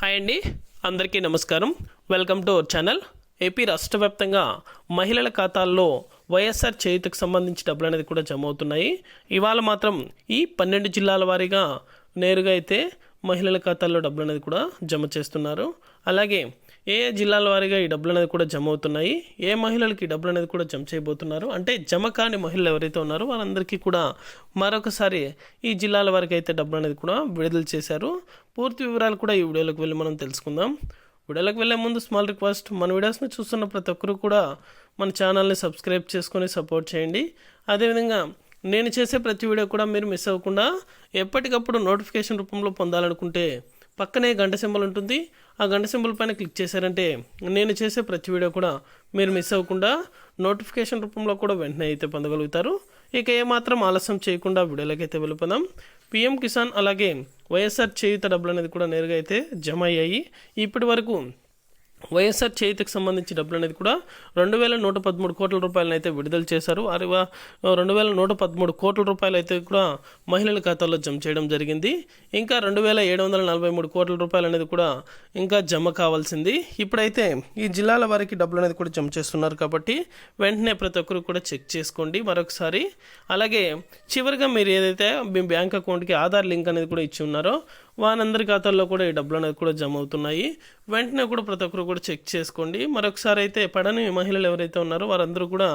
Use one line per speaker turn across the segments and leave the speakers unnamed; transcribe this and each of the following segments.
Hi అండి, అందరికీ నమస్కారం. Welcome to our channel. AP రాష్ట్ర వ్యాప్తంగా మహిళల ఖాతాల్లో వైఎస్ఆర్ చేయూతకు సంబంధించి డబ్బులు అనేది కూడా జమ అవుతున్నాయి. ఇవాళ మాత్రం ఈ 12 జిల్లాల వారీగా నేరుగా అయితే మహిళల ఖాతాల్లో డబ్బులు అనేది కూడా జమ చేస్తున్నారు. అలాగే ఏ జిల్లాల వారీగా ఈ డబ్బులు అనేది కూడా జమ అవుతున్నాయి, ఏ మహిళలకి ఈ డబ్బులు అనేది కూడా జమ చేయబోతున్నారు, అంటే జమ కాని మహిళలు ఎవరైతే ఉన్నారో వారందరికీ కూడా మరొకసారి ఈ జిల్లాల వారికి అయితే డబ్బులు అనేది కూడా విడుదల చేశారు. పూర్తి వివరాలు కూడా ఈ వీడియోలోకి వెళ్ళి మనం తెలుసుకుందాం. వీడియోలోకి వెళ్ళే ముందు స్మాల్ రిక్వెస్ట్, మన వీడియోస్ని చూస్తున్న ప్రతి ఒక్కరు కూడా మన ఛానల్ని సబ్స్క్రైబ్ చేసుకొని సపోర్ట్ చేయండి. అదేవిధంగా నేను చేసే ప్రతి వీడియో కూడా మీరు మిస్ అవ్వకుండా ఎప్పటికప్పుడు నోటిఫికేషన్ రూపంలో పొందాలనుకుంటే పక్కనే గంట సింబల్ ఉంటుంది. ఆ గంట సింబల్ పైన క్లిక్ చేశారంటే నేను చేసే ప్రతి వీడియో కూడా మీరు మిస్ అవ్వకుండా నోటిఫికేషన్ రూపంలో కూడా వెంటనే అయితే పొందగలుగుతారు. ఇక ఏమాత్రం ఆలస్యం చేయకుండా వీడియోలోకి అయితే వెళ్ళిపోదాం. పీఎం కిసాన్ అలాగే వైఎస్ఆర్ చేయూత డబ్బులు అనేది కూడా నేరుగా అయితే జమ అయ్యాయి. ఇప్పటి వరకు వైఎస్ఆర్ చేయూతకు సంబంధించి డబ్బులు అనేది కూడా 2113 కోట్ల రూపాయలను అయితే విడుదల చేశారు. 2113 కోట్ల రూపాయలు అయితే కూడా మహిళల ఖాతాల్లో జమ చేయడం జరిగింది. ఇంకా 2743 కోట్ల రూపాయలు అనేది కూడా ఇంకా జమ కావాల్సింది. ఇప్పుడైతే ఈ జిల్లాల వారికి డబ్బులు అనేది కూడా జమ చేస్తున్నారు కాబట్టి వెంటనే ప్రతి ఒక్కరు కూడా చెక్ చేసుకోండి మరొకసారి. అలాగే చివరిగా మీరు ఏదైతే మీ బ్యాంక్ అకౌంట్కి ఆధార్ లింక్ అనేది కూడా ఇచ్చి ఉన్నారో వారందరి ఖాతాల్లో కూడా ఈ డబ్బులు అనేది కూడా జమ అవుతున్నాయి. వెంటనే కూడా ప్రతి ఒక్కరు కూడా చెక్ చేసుకోండి మరొకసారి. అయితే పడని మహిళలు ఎవరైతే ఉన్నారో వారందరూ కూడా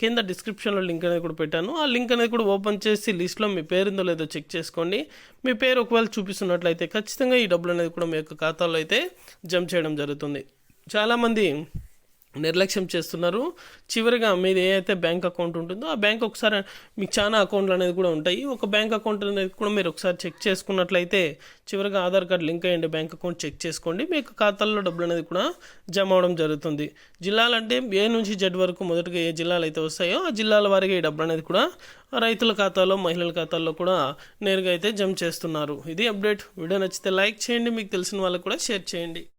కింద డిస్క్రిప్షన్లో లింక్ అనేది కూడా పెట్టాను. ఆ లింక్ అనేది కూడా ఓపెన్ చేసి లిస్ట్లో మీ పేరు ఉందో లేదో చెక్ చేసుకోండి. మీ పేరు ఒకవేళ చూపిస్తున్నట్లయితే ఖచ్చితంగా ఈ డబ్బులు అనేది కూడా మీ యొక్క ఖాతాలో అయితే జమ చేయడం జరుగుతుంది. చాలామంది నిర్లక్ష్యం చేస్తున్నారు. చివరిగా మీది ఏదైతే బ్యాంక్ అకౌంట్ ఉంటుందో ఆ బ్యాంక్ ఒకసారి, మీకు చాలా అకౌంట్లు అనేది కూడా ఉంటాయి, ఒక బ్యాంక్ అకౌంట్ అనేది కూడా మీరు ఒకసారి చెక్ చేసుకున్నట్లయితే చివరిగా ఆధార్ కార్డు లింక్ అయ్యండి బ్యాంక్ అకౌంట్ చెక్ చేసుకోండి. మీకు ఖాతాల్లో డబ్బులు అనేది కూడా జమ అవడం జరుగుతుంది. జిల్లాలంటే ఏ నుంచి జెడ్ వరకు మొదటగా ఏ జిల్లాలు అయితే వస్తాయో ఆ జిల్లాల వారిగా ఈ డబ్బులు అనేది కూడా రైతుల ఖాతాలో మహిళల ఖాతాల్లో కూడా నేరుగా అయితే జమ చేస్తున్నారు. ఇది అప్డేట్. వీడియో నచ్చితే లైక్ చేయండి, మీకు తెలిసిన వాళ్ళకు కూడా షేర్ చేయండి.